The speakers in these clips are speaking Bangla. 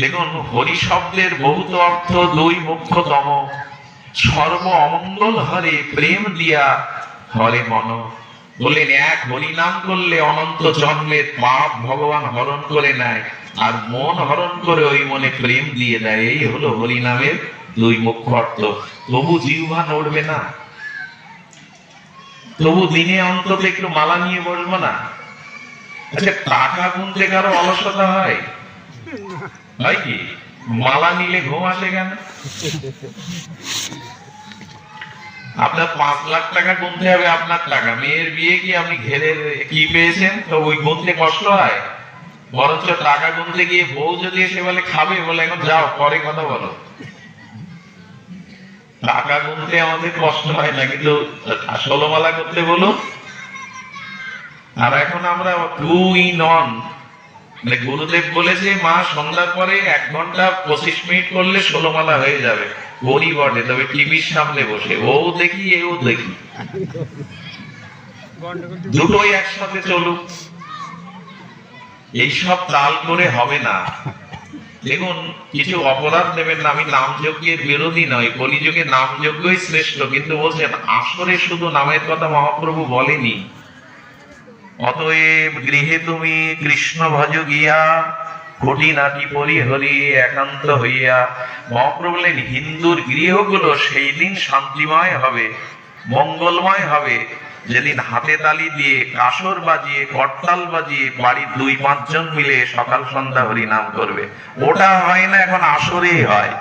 দেখুন, হরি শব্দের বহুত অর্থ দুই মুখ্যতম। সর্ব অমঙ্গল হরে প্রেম দিয়া হরে মন। বললেন এক হরি নাম করলে অনন্ত জন্মের পাপ ভগবান হরণ করে নেয়, আর মন হরণ করে ওই মনে প্রেম দিয়ে দেয়। এই হলো হরি নামের দুই মুখ্য অর্থ। তবু জিহ্বা নড়বে না, তবু দিনে অন্তত একটু মালা নিয়ে বসবো না। আচ্ছা, টাকা গুনতে কারো অলসতা হয়? হয় কি? মালা নিলে ঘুম আসে কেন? আপনার 5 লাখ টাকা গুনতে হবে, আপনার টাকা। মেয়ের বিয়ে কি আপনি ঘেরে কি পেয়েছেন, তো ওই গুনতে কষ্ট হয়? বরঞ্চ টাকা গুনতে গিয়ে বউ যদি এসে বলে খাবে, বলে এখন যাও পরে কথা বলো। টাকা গুনতে আমাদের কষ্ট হয় না, কিন্তু 16 মালা করতে বলুন। আর এখন আমরা 2 in 1, মানে গুরুদেব বলেছে মা সন্ধ্যার পরে 1 ঘন্টা 25 মিনিট করলে 16 মালা হয়ে যাবে। ওরই বটে, তবে টিভির সামনে বসে ও দেখি এও দেখি, দুটোই একসাথে চলুক। এইসব তাল করে হবে না। দেখুন, কিছু অপরাধ নেবেন না, আমি নামযজ্ঞের বিরোধী নয়, কলিযুগে নামযজ্ঞই শ্রেষ্ঠ, কিন্তু বলছেন আসরে শুধু নামের কথা মহাপ্রভু বলেনি। অতএব গৃহে তুমি কৃষ্ণ ভজ গিয়া, খুঁটিনাটি পরিহরি একান্ত হইয়া। মহাপ্রভু বললেন হিন্দুর গৃহগুলো সেই দিন শান্তিময় হবে, মঙ্গলময় হবে, যেদিন হাতে তালি দিয়ে, কাসর বাজিয়ে, করতাল বাজিয়ে বাড়ির 2-5 জন মিলে সকাল সন্ধ্যা হরি নাম করবে। ওটা হয় না, এখন আসরেই হয়।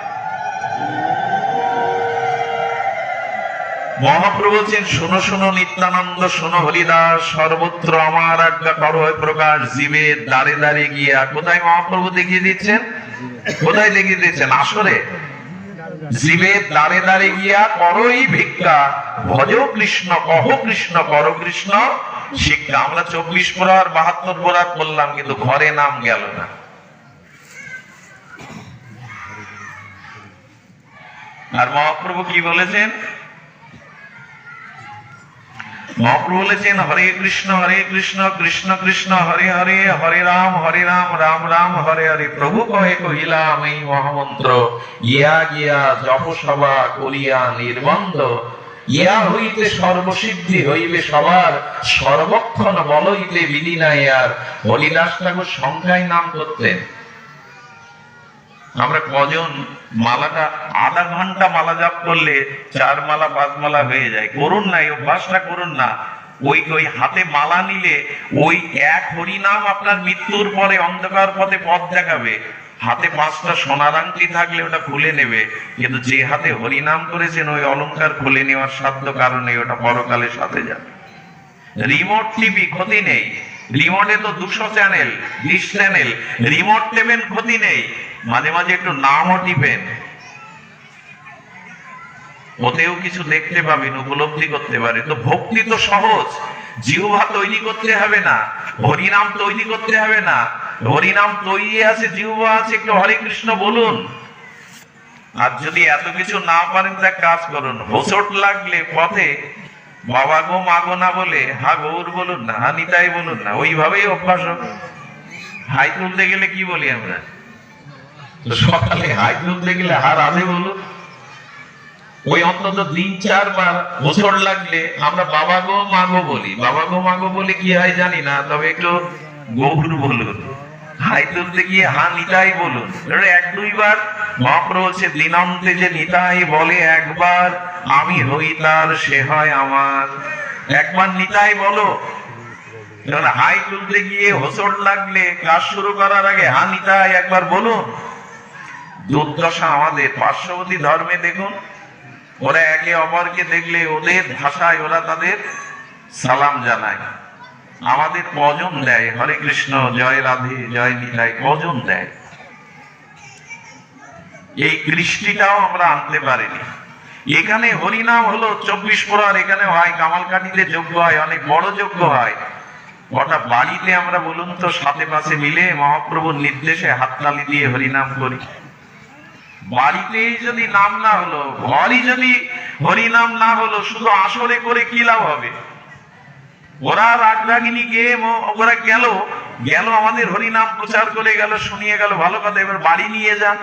মহাপ্রভু বলছেন শোনো শোনো নিত্যানন্দ, শোনো হরিদাস, সর্বত্র আমার আজ্ঞা করো প্রকাশ, জীবের দ্বারে দ্বারে গিয়া। কোথায় মহাপ্রভু দেখিয়ে দিচ্ছেন? কোথায় দেখিয়ে দিচ্ছেন? আসরে। জীবের দ্বারে দ্বারে গিয়া করই ভিক্ষা, ভজ কৃষ্ণ কহ কৃষ্ণ কর কৃষ্ণ শিক্ষা। আমরা 24 প্রহর 72 প্রহর করলাম, কিন্তু ঘরে নাম গেল না। আর মহাপ্রভু কি বলেছেন? মহাপ্রভু বলেছেন হরে কৃষ্ণ কৃষ্ণ কৃষ্ণ হরে হরে, হরে রাম রাম রাম হরে হরে। প্রভু কহে কহিলাম এই মহামন্ত্র, ইয়া গিয়া জপ সভা করিয়া নির্বন্ধ, ইয়া হইতে সর্বসিদ্ধি হইবে সবার, সর্বক্ষণ বলইতে বিধি নাই আর। হরিদাস ঠাকুর সংখ্যায় নাম করতেন। আমরা কজন মালাটা আধা ঘন্টা মালা জাপ করলে 4 মালা 5 মালা হয়ে যায়। করুন না, এই অভ্যাসটা করুন না। ওই হাতে মালা নিলে ওই এক হরিনাম আপনার মৃত্যুর পরে অন্ধকার পথে পথ দেখাবে। হাতে 5টা সোনার আংটি থাকলে ওটা খুলে নেবে, কিন্তু যে হাতে হরিনাম করেছেন ওই অলংকার খুলে নেওয়ার সাধ্য কারণে ওটা পরকালে সাথে যাবে। রিমোট টিভি ক্ষতি নেই, রিমোটে তো 200 চ্যানেল 20 চ্যানেল, রিমোট টেপেন ক্ষতি নেই, মাঝে মাঝে একটু নামও টিপেন, ওতেও কিছু দেখতে পাবেন, উপলব্ধি করতে পারে। তো ভক্তি তো সহজ, জিহ্বা তৈরি করতে হবে না, হরিনাম তৈরি করতে হবে না। হরিনাম তৈরি আছে, জিহ্বা আছে, একটু হরে কৃষ্ণ বলুন। আর যদি এত কিছু না পারেন তা কাজ করুন, হোঁচট লাগলে পথে বাবা গো মাগো না বলে হা গৌর বলুন না, হা নিতাই বলুন না। ওইভাবেই অভ্যাস হবে। হাই তুলতে গেলে কি বলি আমরা? সকালে হাই তুলতে গেলে হা রাধে বলুন। ওই অন্তত 3-4 বার হোঁচট লাগলে আমরা বাবা গো মাগো বলি। বাবা গো মাগো বলে কি হয় জানি না, তবে একটু গৌর বলুন। হাই তুলতে গিয়ে হা নিতাই বলুন। 1-2 বার মহাপ্রভু বলছে দিনান্তে যে নিতাই বলে একবার, আমি হই তার সে হয় আমার। একবার নিতাই বলো। হাই তুলতে গিয়ে হোঁচট লাগলে কাজ শুরু করার আগে হা নিতাই একবার বলুন। দুর্দশা আমাদের। পার্শ্ববর্তী ধর্মে দেখুন, ওরা একে অপরকে দেখলে ওদের ভাষায় ওরা তাদের সালাম জানায়। আমাদের কজন দেয় হরে কৃষ্ণ জয় রাধে জয় নিতাই, কজন দেয়? এই কৃষ্টিটাও আমরা আনতে পারিনি। এখানে হরিনাম হলো 24 প্রহর, এখানে হয় কামালকাঠিতে যজ্ঞ হয়, অনেক বড় যজ্ঞ হয়। ওটা বাড়িতে আমরা বলুন তো সাথে পাশে মিলে মহাপ্রভুর নির্দেশে হাততালি দিয়ে হরিনাম করি। বাড়িতেই যদি নাম না হলো, ঘরই যদি হরিনাম না হলো, শুধু আসরে করে কি লাভ হবে? ওরা রাগরাগিনী গিয়ে ওরা গেল, গেল আমাদের হরিনাম প্রচার করে গেল, শুনিয়ে গেল, ভালো কথা, এবার বাড়ি নিয়ে যান।